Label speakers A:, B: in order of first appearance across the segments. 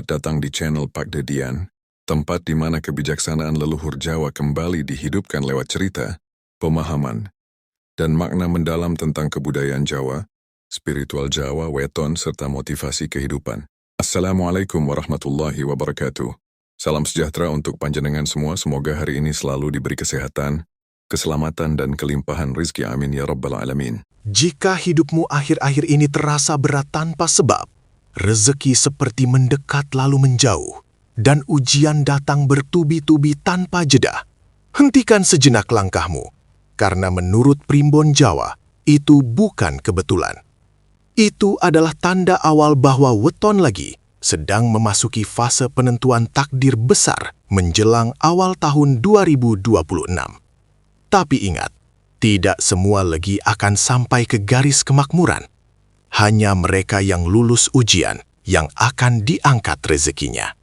A: Selamat datang di channel Pak Dedian, tempat di mana kebijaksanaan leluhur Jawa kembali dihidupkan lewat cerita, pemahaman, dan makna mendalam tentang kebudayaan Jawa, spiritual Jawa, weton, serta motivasi kehidupan. Assalamualaikum warahmatullahi wabarakatuh. Salam sejahtera untuk panjenengan semua, semoga hari ini selalu diberi kesehatan, keselamatan, dan kelimpahan rizki, amin ya rabbal alamin.
B: Jika hidupmu akhir-akhir ini terasa berat tanpa sebab, rezeki seperti mendekat lalu menjauh, dan ujian datang bertubi-tubi tanpa jeda, hentikan sejenak langkahmu, karena menurut Primbon Jawa, itu bukan kebetulan. Itu adalah tanda awal bahwa weton legi sedang memasuki fase penentuan takdir besar menjelang awal tahun 2026. Tapi ingat, tidak semua legi akan sampai ke garis kemakmuran. Hanya mereka yang lulus ujian yang akan diangkat rezekinya.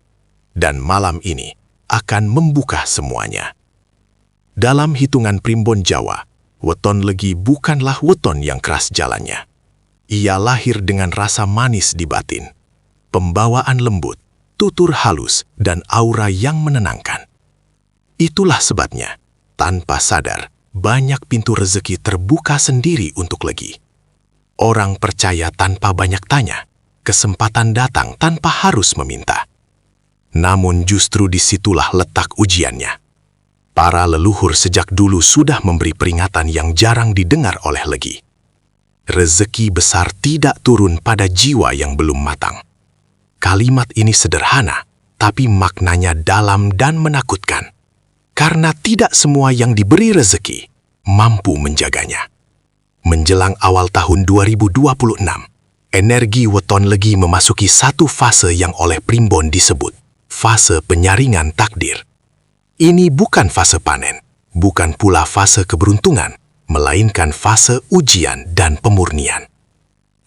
B: Dan malam ini akan membuka semuanya. Dalam hitungan Primbon Jawa, weton legi bukanlah weton yang keras jalannya. Ia lahir dengan rasa manis di batin, pembawaan lembut, tutur halus, dan aura yang menenangkan. Itulah sebabnya, tanpa sadar, banyak pintu rezeki terbuka sendiri untuk legi. Orang percaya tanpa banyak tanya, kesempatan datang tanpa harus meminta. Namun justru disitulah letak ujiannya. Para leluhur sejak dulu sudah memberi peringatan yang jarang didengar oleh legi. Rezeki besar tidak turun pada jiwa yang belum matang. Kalimat ini sederhana, tapi maknanya dalam dan menakutkan. Karena tidak semua yang diberi rezeki mampu menjaganya. Menjelang awal tahun 2026, energi weton legi memasuki satu fase yang oleh Primbon disebut fase penyaringan takdir. Ini bukan fase panen, bukan pula fase keberuntungan, melainkan fase ujian dan pemurnian.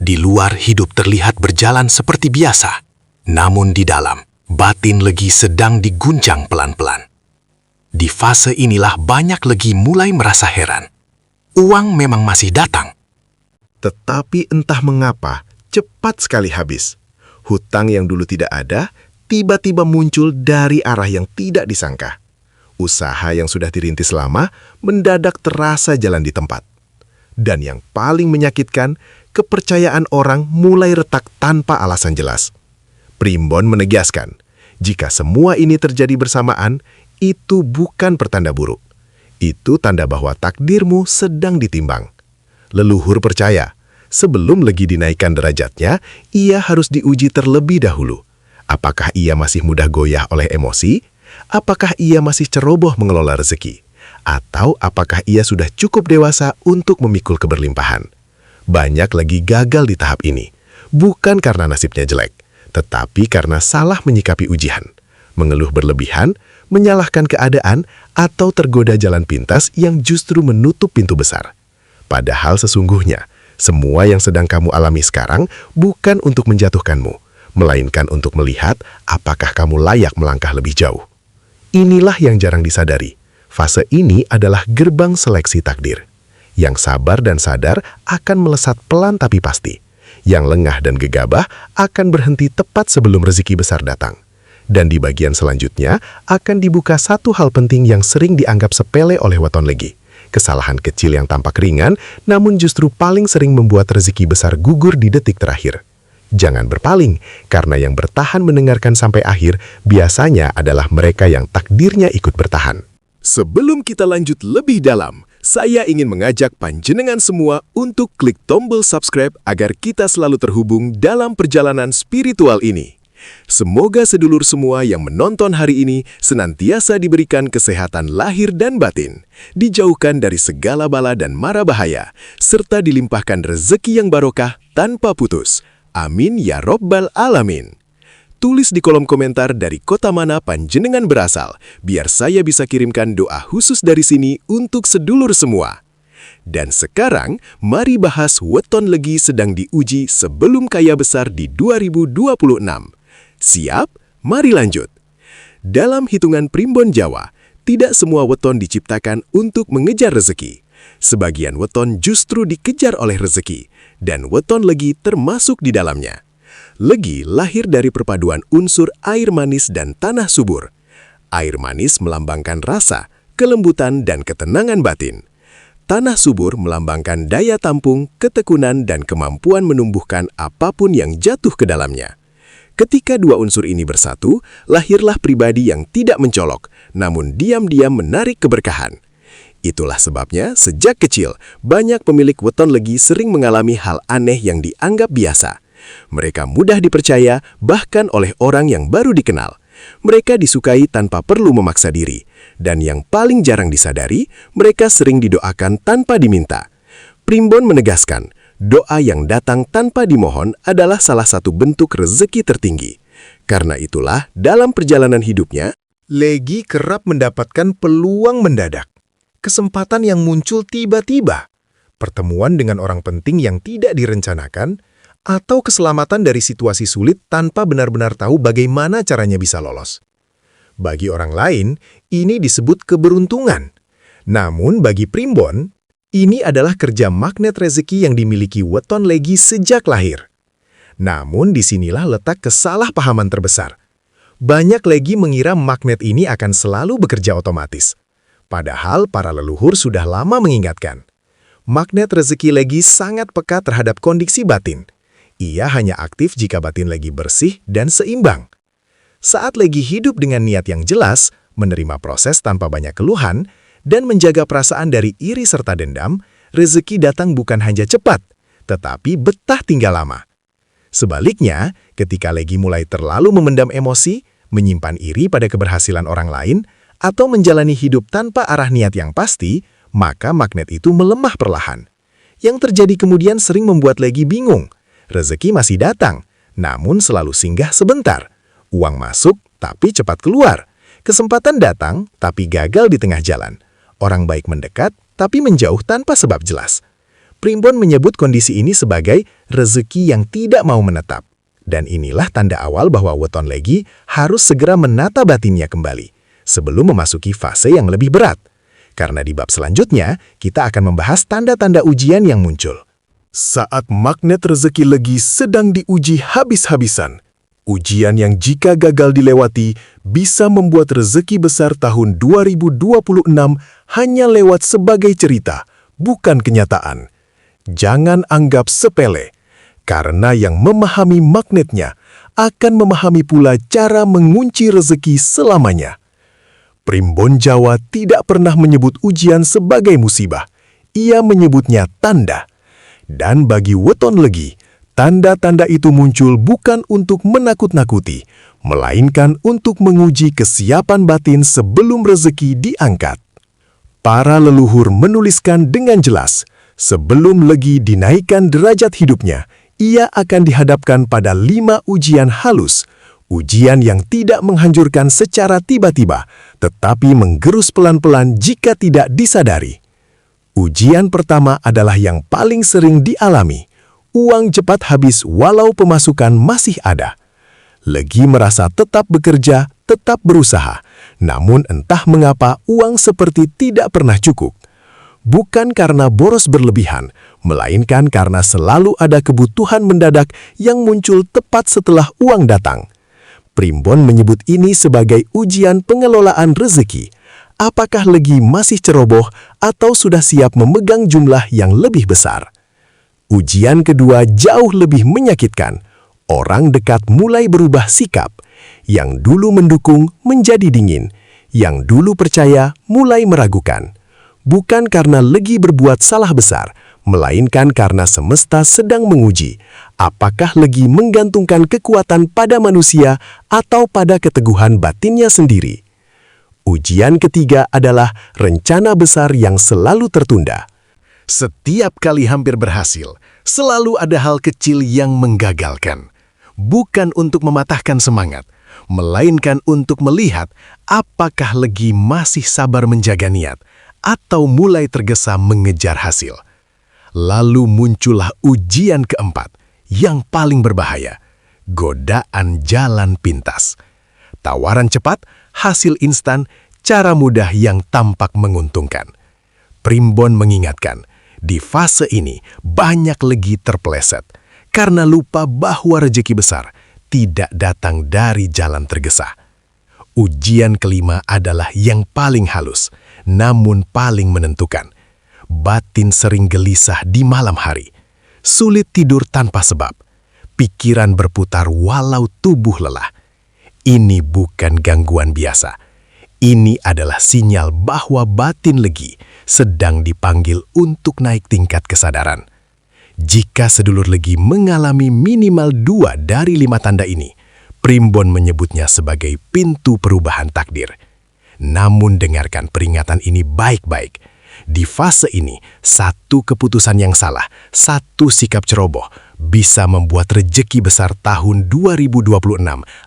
B: Di luar hidup terlihat berjalan seperti biasa, namun di dalam, batin legi sedang diguncang pelan-pelan. Di fase inilah banyak legi mulai merasa heran. Uang memang masih datang,
C: tetapi entah mengapa cepat sekali habis. Hutang yang dulu tidak ada, tiba-tiba muncul dari arah yang tidak disangka. Usaha yang sudah dirintis lama mendadak terasa jalan di tempat. Dan yang paling menyakitkan, kepercayaan orang mulai retak tanpa alasan jelas. Primbon menegaskan, jika semua ini terjadi bersamaan, itu bukan pertanda buruk. Itu tanda bahwa takdirmu sedang ditimbang. Leluhur percaya, sebelum legi dinaikkan derajatnya, ia harus diuji terlebih dahulu. Apakah ia masih mudah goyah oleh emosi? Apakah ia masih ceroboh mengelola rezeki? Atau apakah ia sudah cukup dewasa untuk memikul keberlimpahan? Banyak lagi gagal di tahap ini, bukan karena nasibnya jelek, tetapi karena salah menyikapi ujian, mengeluh berlebihan, menyalahkan keadaan, atau tergoda jalan pintas yang justru menutup pintu besar. Padahal sesungguhnya, semua yang sedang kamu alami sekarang bukan untuk menjatuhkanmu, melainkan untuk melihat apakah kamu layak melangkah lebih jauh. Inilah yang jarang disadari. Fase ini adalah gerbang seleksi takdir. Yang sabar dan sadar akan melesat pelan tapi pasti. Yang lengah dan gegabah akan berhenti tepat sebelum rezeki besar datang. Dan di bagian selanjutnya akan dibuka satu hal penting yang sering dianggap sepele oleh weton legi. Kesalahan kecil yang tampak ringan, namun justru paling sering membuat rezeki besar gugur di detik terakhir. Jangan berpaling, karena yang bertahan mendengarkan sampai akhir biasanya adalah mereka yang takdirnya ikut bertahan.
B: Sebelum kita lanjut lebih dalam, saya ingin mengajak panjenengan semua untuk klik tombol subscribe agar kita selalu terhubung dalam perjalanan spiritual ini. Semoga sedulur semua yang menonton hari ini senantiasa diberikan kesehatan lahir dan batin, dijauhkan dari segala bala dan mara bahaya, serta dilimpahkan rezeki yang barokah tanpa putus. Amin ya robbal alamin. Tulis di kolom komentar dari kota mana panjenengan berasal, biar saya bisa kirimkan doa khusus dari sini untuk sedulur semua. Dan sekarang, mari bahas weton legi sedang diuji sebelum kaya besar di 2026. Siap? Mari lanjut. Dalam hitungan Primbon Jawa, tidak semua weton diciptakan untuk mengejar rezeki. Sebagian weton justru dikejar oleh rezeki, dan weton legi termasuk di dalamnya. Legi lahir dari perpaduan unsur air manis dan tanah subur. Air manis melambangkan rasa, kelembutan, dan ketenangan batin. Tanah subur melambangkan daya tampung, ketekunan, dan kemampuan menumbuhkan apapun yang jatuh ke dalamnya. Ketika dua unsur ini bersatu, lahirlah pribadi yang tidak mencolok, namun diam-diam menarik keberkahan. Itulah sebabnya, sejak kecil, banyak pemilik weton legi sering mengalami hal aneh yang dianggap biasa. Mereka mudah dipercaya, bahkan oleh orang yang baru dikenal. Mereka disukai tanpa perlu memaksa diri. Dan yang paling jarang disadari, mereka sering didoakan tanpa diminta. Primbon menegaskan, doa yang datang tanpa dimohon adalah salah satu bentuk rezeki tertinggi. Karena itulah, dalam perjalanan hidupnya, Legi kerap mendapatkan peluang mendadak. Kesempatan yang muncul tiba-tiba. Pertemuan dengan orang penting yang tidak direncanakan, atau keselamatan dari situasi sulit tanpa benar-benar tahu bagaimana caranya bisa lolos. Bagi orang lain, ini disebut keberuntungan. Namun bagi Primbon, ini adalah kerja magnet rezeki yang dimiliki weton legi sejak lahir. Namun disinilah letak kesalahpahaman terbesar. Banyak legi mengira magnet ini akan selalu bekerja otomatis. Padahal para leluhur sudah lama mengingatkan. Magnet rezeki legi sangat peka terhadap kondisi batin. Ia hanya aktif jika batin legi bersih dan seimbang. Saat legi hidup dengan niat yang jelas, menerima proses tanpa banyak keluhan, dan menjaga perasaan dari iri serta dendam, rezeki datang bukan hanya cepat, tetapi betah tinggal lama. Sebaliknya, ketika legi mulai terlalu memendam emosi, menyimpan iri pada keberhasilan orang lain, atau menjalani hidup tanpa arah niat yang pasti, maka magnet itu melemah perlahan. Yang terjadi kemudian sering membuat legi bingung. Rezeki masih datang, namun selalu singgah sebentar. Uang masuk, tapi cepat keluar. Kesempatan datang, tapi gagal di tengah jalan. Orang baik mendekat, tapi menjauh tanpa sebab jelas. Primbon menyebut kondisi ini sebagai rezeki yang tidak mau menetap. Dan inilah tanda awal bahwa weton legi harus segera menata batinnya kembali, sebelum memasuki fase yang lebih berat. Karena di bab selanjutnya, kita akan membahas tanda-tanda ujian yang muncul. Saat magnet rezeki legi sedang diuji habis-habisan, ujian yang jika gagal dilewati bisa membuat rezeki besar tahun 2026 hanya lewat sebagai cerita, bukan kenyataan. Jangan anggap sepele, karena yang memahami magnetnya akan memahami pula cara mengunci rezeki selamanya. Primbon Jawa tidak pernah menyebut ujian sebagai musibah. Ia menyebutnya tanda. Dan bagi weton legi, tanda-tanda itu muncul bukan untuk menakut-nakuti, melainkan untuk menguji kesiapan batin sebelum rezeki diangkat. Para leluhur menuliskan dengan jelas, sebelum legi dinaikkan derajat hidupnya, ia akan dihadapkan pada 5 ujian halus, ujian yang tidak menghancurkan secara tiba-tiba, tetapi menggerus pelan-pelan jika tidak disadari. Ujian pertama adalah yang paling sering dialami. Uang cepat habis walau pemasukan masih ada. Legi merasa tetap bekerja, tetap berusaha. Namun entah mengapa uang seperti tidak pernah cukup. Bukan karena boros berlebihan, melainkan karena selalu ada kebutuhan mendadak yang muncul tepat setelah uang datang. Primbon menyebut ini sebagai ujian pengelolaan rezeki. Apakah legi masih ceroboh atau sudah siap memegang jumlah yang lebih besar? Ujian kedua jauh lebih menyakitkan. Orang dekat mulai berubah sikap. Yang dulu mendukung menjadi dingin. Yang dulu percaya mulai meragukan. Bukan karena legi berbuat salah besar, melainkan karena semesta sedang menguji. Apakah legi menggantungkan kekuatan pada manusia atau pada keteguhan batinnya sendiri? Ujian ketiga adalah rencana besar yang selalu tertunda. Setiap kali hampir berhasil, selalu ada hal kecil yang menggagalkan. Bukan untuk mematahkan semangat, melainkan untuk melihat apakah legi masih sabar menjaga niat atau mulai tergesa mengejar hasil. Lalu muncullah ujian keempat, yang paling berbahaya, godaan jalan pintas. Tawaran cepat, hasil instan, cara mudah yang tampak menguntungkan. Primbon mengingatkan, di fase ini banyak legi terpeleset, karena lupa bahwa rejeki besar tidak datang dari jalan tergesa. Ujian kelima adalah yang paling halus, namun paling menentukan. Batin sering gelisah di malam hari, sulit tidur tanpa sebab, pikiran berputar walau tubuh lelah. Ini bukan gangguan biasa. Ini adalah sinyal bahwa batin legi sedang dipanggil untuk naik tingkat kesadaran. Jika sedulur legi mengalami minimal 2 dari 5 tanda ini, Primbon menyebutnya sebagai pintu perubahan takdir. Namun dengarkan peringatan ini baik-baik. Di fase ini, satu keputusan yang salah, satu sikap ceroboh, bisa membuat rejeki besar tahun 2026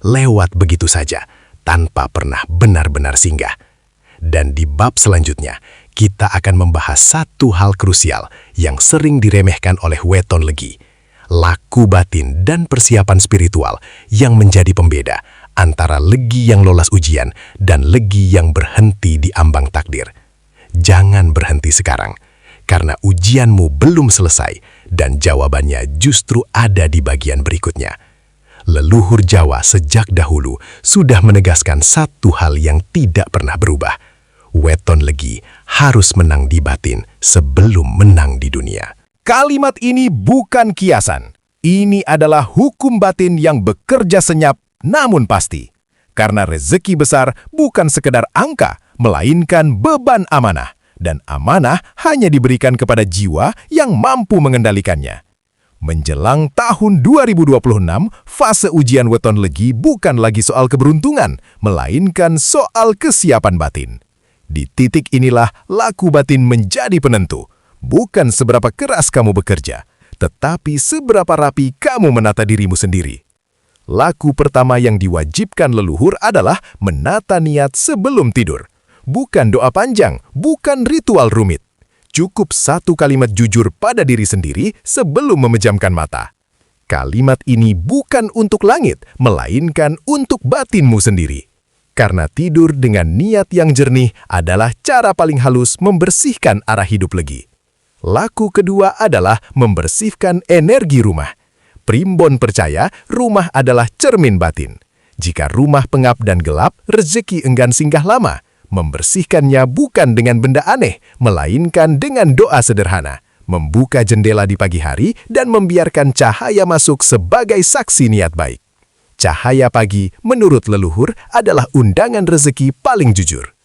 B: lewat begitu saja, tanpa pernah benar-benar singgah. Dan di bab selanjutnya, kita akan membahas satu hal krusial yang sering diremehkan oleh weton legi. Laku batin dan persiapan spiritual yang menjadi pembeda antara legi yang lolos ujian dan legi yang berhenti di ambang takdir. Jangan berhenti sekarang, karena ujianmu belum selesai dan jawabannya justru ada di bagian berikutnya. Leluhur Jawa sejak dahulu sudah menegaskan satu hal yang tidak pernah berubah. Weton legi harus menang di batin sebelum menang di dunia.
D: Kalimat ini bukan kiasan. Ini adalah hukum batin yang bekerja senyap namun pasti. Karena rezeki besar bukan sekedar angka, melainkan beban amanah. Dan amanah hanya diberikan kepada jiwa yang mampu mengendalikannya. Menjelang tahun 2026, fase ujian weton legi bukan lagi soal keberuntungan, melainkan soal kesiapan batin. Di titik inilah laku batin menjadi penentu. Bukan seberapa keras kamu bekerja, tetapi seberapa rapi kamu menata dirimu sendiri. Laku pertama yang diwajibkan leluhur adalah menata niat sebelum tidur. Bukan doa panjang, bukan ritual rumit. Cukup satu kalimat jujur pada diri sendiri sebelum memejamkan mata. Kalimat ini bukan untuk langit, melainkan untuk batinmu sendiri. Karena tidur dengan niat yang jernih adalah cara paling halus membersihkan arah hidup legi. Laku kedua adalah membersihkan energi rumah. Primbon percaya rumah adalah cermin batin. Jika rumah pengap dan gelap, rezeki enggan singgah lama. Membersihkannya bukan dengan benda aneh, melainkan dengan doa sederhana. Membuka jendela di pagi hari dan membiarkan cahaya masuk sebagai saksi niat baik. Cahaya pagi, menurut leluhur, adalah undangan rezeki paling jujur.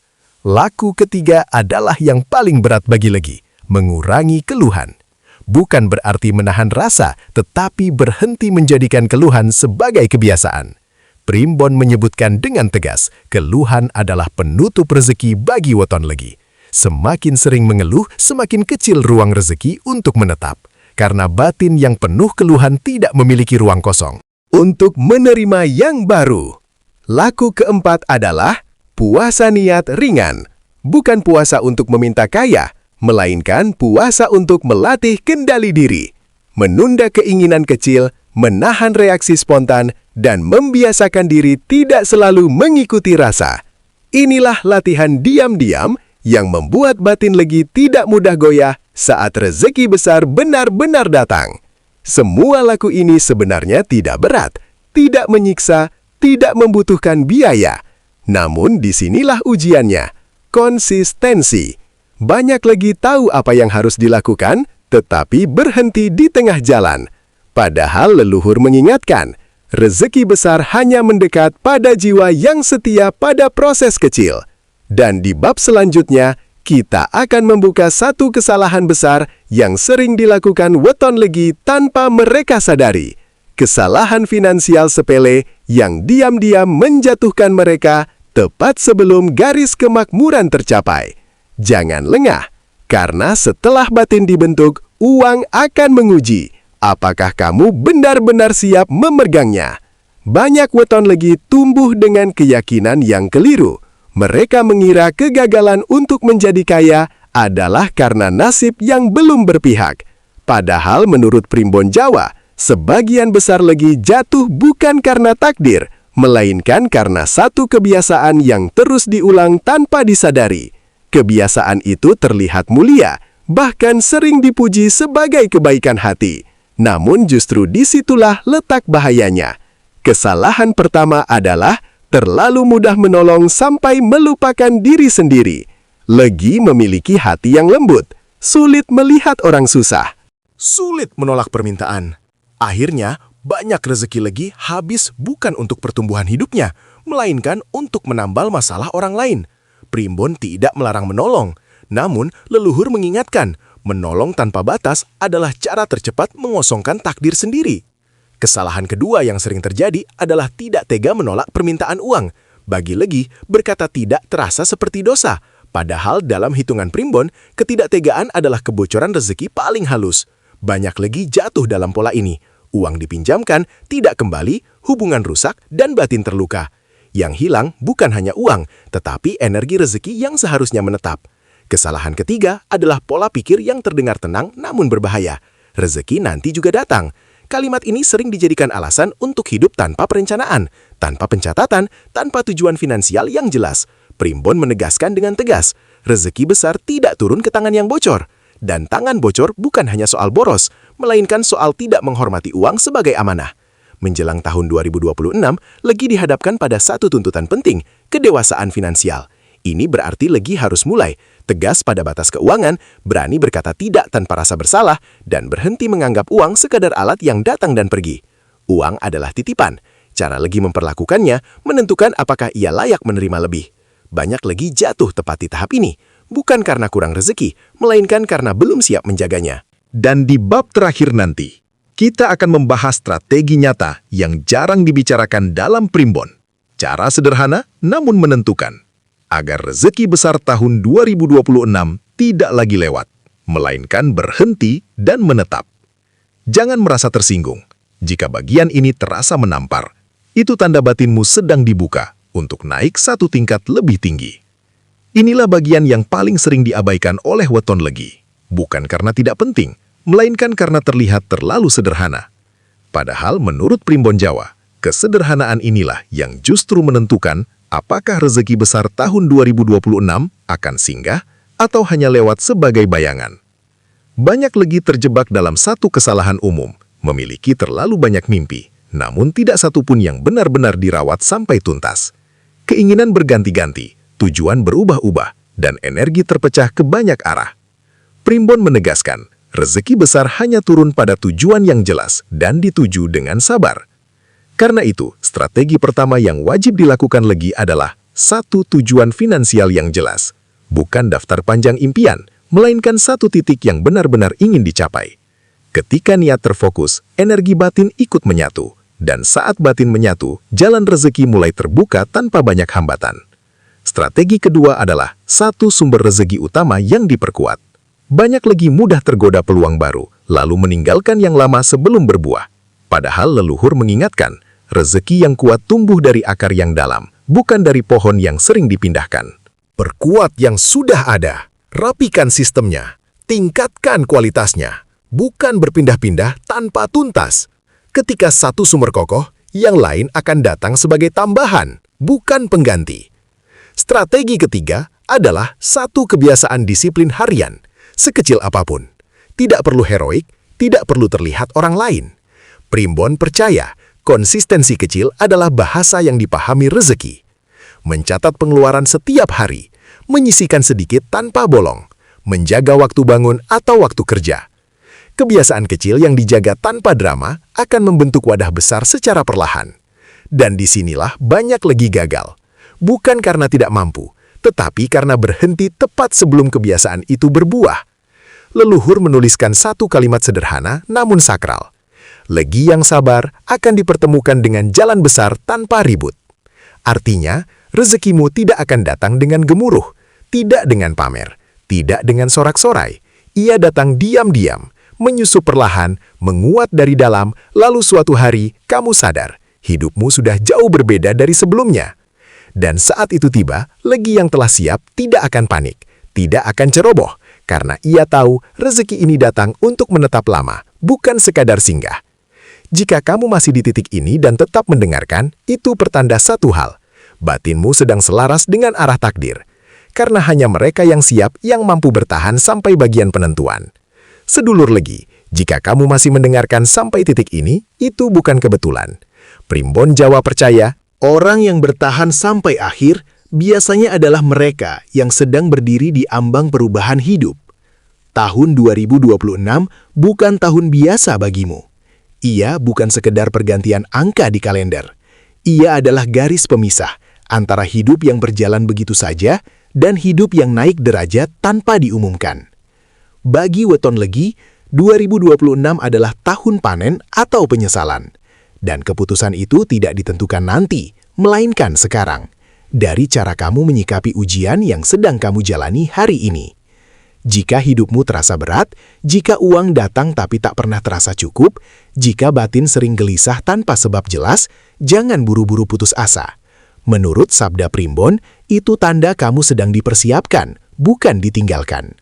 D: Laku ketiga adalah yang paling berat bagi legi, mengurangi keluhan. Bukan berarti menahan rasa, tetapi berhenti menjadikan keluhan sebagai kebiasaan. Primbon menyebutkan dengan tegas, keluhan adalah penutup rezeki bagi weton legi. Semakin sering mengeluh, semakin kecil ruang rezeki untuk menetap. Karena batin yang penuh keluhan tidak memiliki ruang kosong untuk menerima yang baru. Laku keempat adalah puasa niat ringan. Bukan puasa untuk meminta kaya, melainkan puasa untuk melatih kendali diri. Menunda keinginan kecil, menahan reaksi spontan, dan membiasakan diri tidak selalu mengikuti rasa. Inilah latihan diam-diam yang membuat batin legi tidak mudah goyah saat rezeki besar benar-benar datang. Semua laku ini sebenarnya tidak berat, tidak menyiksa, tidak membutuhkan biaya. Namun disinilah ujiannya, konsistensi. Banyak lagi tahu apa yang harus dilakukan, tetapi berhenti di tengah jalan. Padahal leluhur mengingatkan, rezeki besar hanya mendekat pada jiwa yang setia pada proses kecil. Dan di bab selanjutnya, kita akan membuka satu kesalahan besar yang sering dilakukan weton legi tanpa mereka sadari. Kesalahan finansial sepele yang diam-diam menjatuhkan mereka tepat sebelum garis kemakmuran tercapai. Jangan lengah, karena setelah batin dibentuk, uang akan menguji apakah kamu benar-benar siap memegangnya. Banyak weton legi tumbuh dengan keyakinan yang keliru. Mereka mengira kegagalan untuk menjadi kaya adalah karena nasib yang belum berpihak. Padahal menurut Primbon Jawa, sebagian besar legi jatuh bukan karena takdir, melainkan karena satu kebiasaan yang terus diulang tanpa disadari. Kebiasaan itu terlihat mulia, bahkan sering dipuji sebagai kebaikan hati.
C: Namun justru disitulah letak bahayanya. Kesalahan pertama adalah terlalu mudah menolong sampai melupakan diri sendiri. Legi memiliki hati yang lembut, sulit melihat orang susah.
B: Sulit menolak permintaan. Akhirnya, banyak rezeki Legi habis bukan untuk pertumbuhan hidupnya, melainkan untuk menambal masalah orang lain. Primbon tidak melarang menolong, namun leluhur mengingatkan, menolong tanpa batas adalah cara tercepat mengosongkan takdir sendiri. Kesalahan kedua yang sering terjadi adalah tidak tega menolak permintaan uang. Bagi Legi, berkata tidak terasa seperti dosa. Padahal dalam hitungan Primbon, ketidaktegaan adalah kebocoran rezeki paling halus. Banyak Legi jatuh dalam pola ini. Uang dipinjamkan, tidak kembali, hubungan rusak, dan batin terluka. Yang hilang bukan hanya uang, tetapi energi rezeki yang seharusnya menetap. Kesalahan ketiga adalah pola pikir yang terdengar tenang namun berbahaya. Rezeki nanti juga datang. Kalimat ini sering dijadikan alasan untuk hidup tanpa perencanaan, tanpa pencatatan, tanpa tujuan finansial yang jelas. Primbon menegaskan dengan tegas, rezeki besar tidak turun ke tangan yang bocor. Dan tangan bocor bukan hanya soal boros, melainkan soal tidak menghormati uang sebagai amanah. Menjelang tahun 2026, Legi dihadapkan pada satu tuntutan penting, kedewasaan finansial. Ini berarti Legi harus mulai tegas pada batas keuangan, berani berkata tidak tanpa rasa bersalah, dan berhenti menganggap uang sekadar alat yang datang dan pergi. Uang adalah titipan. Cara Legi memperlakukannya menentukan apakah ia layak menerima lebih. Banyak Legi jatuh tepat di tahap ini, bukan karena kurang rezeki, melainkan karena belum siap menjaganya.
D: Dan di bab terakhir nanti, kita akan membahas strategi nyata yang jarang dibicarakan dalam Primbon. Cara sederhana namun menentukan, agar rezeki besar tahun 2026 tidak lagi lewat, melainkan berhenti dan menetap. Jangan merasa tersinggung. Jika bagian ini terasa menampar, itu tanda batinmu sedang dibuka untuk naik satu tingkat lebih tinggi. Inilah bagian yang paling sering diabaikan oleh weton Legi. Bukan karena tidak penting, melainkan karena terlihat terlalu sederhana. Padahal menurut Primbon Jawa, kesederhanaan inilah yang justru menentukan apakah rezeki besar tahun 2026 akan singgah atau hanya lewat sebagai bayangan. Banyak Legi terjebak dalam satu kesalahan umum, memiliki terlalu banyak mimpi, namun tidak satupun yang benar-benar dirawat sampai tuntas. Keinginan berganti-ganti, tujuan berubah-ubah, dan energi terpecah ke banyak arah. Primbon menegaskan, rezeki besar hanya turun pada tujuan yang jelas dan dituju dengan sabar. Karena itu, strategi pertama yang wajib dilakukan Legi adalah satu tujuan finansial yang jelas. Bukan daftar panjang impian, melainkan satu titik yang benar-benar ingin dicapai. Ketika niat terfokus, energi batin ikut menyatu. Dan saat batin menyatu, jalan rezeki mulai terbuka tanpa banyak hambatan. Strategi kedua adalah satu sumber rezeki utama yang diperkuat. Banyak Legi mudah tergoda peluang baru, lalu meninggalkan yang lama sebelum berbuah. Padahal leluhur mengingatkan, rezeki yang kuat tumbuh dari akar yang dalam, bukan dari pohon yang sering dipindahkan.
B: Perkuat yang sudah ada, rapikan sistemnya, tingkatkan kualitasnya, bukan berpindah-pindah tanpa tuntas. Ketika satu sumber kokoh, yang lain akan datang sebagai tambahan, bukan pengganti. Strategi ketiga adalah satu kebiasaan disiplin harian, sekecil apapun. Tidak perlu heroik, tidak perlu terlihat orang lain. Primbon percaya, konsistensi kecil adalah bahasa yang dipahami rezeki. Mencatat pengeluaran setiap hari, menyisihkan sedikit tanpa bolong, menjaga waktu bangun atau waktu kerja. Kebiasaan kecil yang dijaga tanpa drama akan membentuk wadah besar secara perlahan. Dan disinilah banyak Legi gagal. Bukan karena tidak mampu, tetapi karena berhenti tepat sebelum kebiasaan itu berbuah. Leluhur menuliskan satu kalimat sederhana namun sakral. Legi yang sabar akan dipertemukan dengan jalan besar tanpa ribut. Artinya, rezekimu tidak akan datang dengan gemuruh, tidak dengan pamer, tidak dengan sorak-sorai. Ia datang diam-diam, menyusup perlahan, menguat dari dalam, lalu suatu hari kamu sadar, hidupmu sudah jauh berbeda dari sebelumnya. Dan saat itu tiba, Legi yang telah siap tidak akan panik, tidak akan ceroboh, karena ia tahu rezeki ini datang untuk menetap lama, bukan sekadar singgah. Jika kamu masih di titik ini dan tetap mendengarkan, itu pertanda satu hal. Batinmu sedang selaras dengan arah takdir. Karena hanya mereka yang siap yang mampu bertahan sampai bagian penentuan. Sedulur Legi,
C: Jika kamu masih mendengarkan sampai titik ini, itu bukan kebetulan. Primbon Jawa percaya,
B: Orang yang bertahan sampai akhir biasanya adalah mereka yang sedang berdiri di ambang perubahan hidup. Tahun 2026 bukan tahun biasa bagimu. Ia bukan sekedar pergantian angka di kalender. Ia adalah garis pemisah antara hidup yang berjalan begitu saja dan hidup yang naik derajat tanpa diumumkan. Bagi weton legi, 2026 adalah tahun panen atau penyesalan. Dan keputusan itu tidak ditentukan nanti, melainkan sekarang. Dari cara kamu menyikapi ujian yang sedang kamu jalani hari ini. Jika hidupmu terasa berat, jika uang datang tapi tak pernah terasa cukup, jika batin sering gelisah tanpa sebab jelas, jangan buru-buru putus asa. Menurut Sabda Primbon, itu tanda kamu sedang dipersiapkan, bukan ditinggalkan.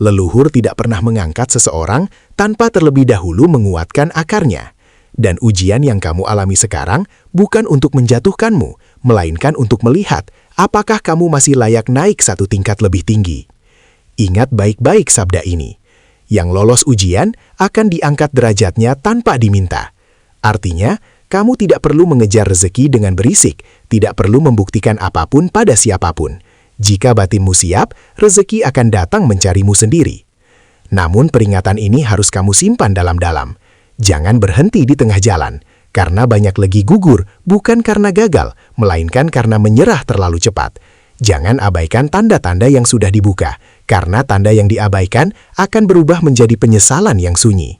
B: Leluhur tidak pernah mengangkat seseorang tanpa terlebih dahulu menguatkan akarnya. Dan ujian yang kamu alami sekarang bukan untuk menjatuhkanmu, melainkan untuk melihat apakah kamu masih layak naik satu tingkat lebih tinggi. Ingat baik-baik sabda ini. Yang lolos ujian akan diangkat derajatnya tanpa diminta. Artinya, kamu tidak perlu mengejar rezeki dengan berisik, tidak perlu membuktikan apapun pada siapapun. Jika batinmu siap, rezeki akan datang mencarimu sendiri. Namun peringatan ini harus kamu simpan dalam-dalam. Jangan berhenti di tengah jalan, karena banyak lagi gugur bukan karena gagal, melainkan karena menyerah terlalu cepat. Jangan abaikan tanda-tanda yang sudah dibuka, karena tanda yang diabaikan akan berubah menjadi penyesalan yang sunyi.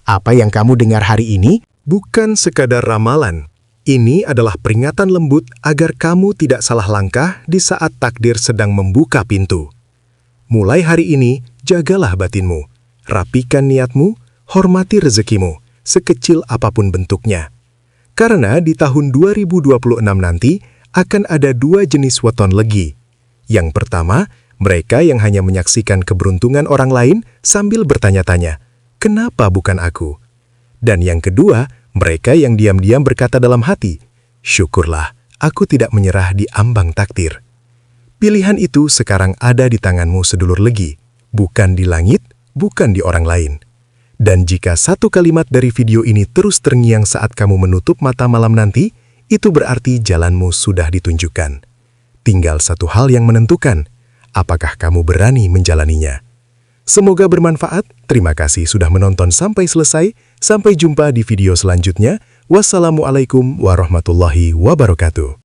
B: Apa yang kamu dengar hari ini
C: bukan sekadar ramalan. Ini adalah peringatan lembut agar kamu tidak salah langkah di saat takdir sedang membuka pintu. Mulai hari ini, jagalah batinmu, rapikan niatmu, hormati rezekimu, sekecil apapun bentuknya. Karena di tahun 2026 nanti akan ada dua jenis weton legi. Yang pertama, mereka yang hanya menyaksikan keberuntungan orang lain sambil bertanya-tanya, "Kenapa bukan aku?" Dan yang kedua, mereka yang diam-diam berkata dalam hati, "Syukurlah, aku tidak menyerah di ambang takdir." Pilihan itu sekarang ada di tanganmu sedulur legi, bukan di langit, bukan di orang lain. Dan jika satu kalimat dari video ini terus terngiang saat kamu menutup mata malam nanti, itu berarti jalanmu sudah ditunjukkan. Tinggal satu hal yang menentukan, apakah kamu berani menjalaninya. Semoga bermanfaat. Terima kasih sudah menonton sampai selesai. Sampai jumpa di video selanjutnya. Wassalamualaikum warahmatullahi wabarakatuh.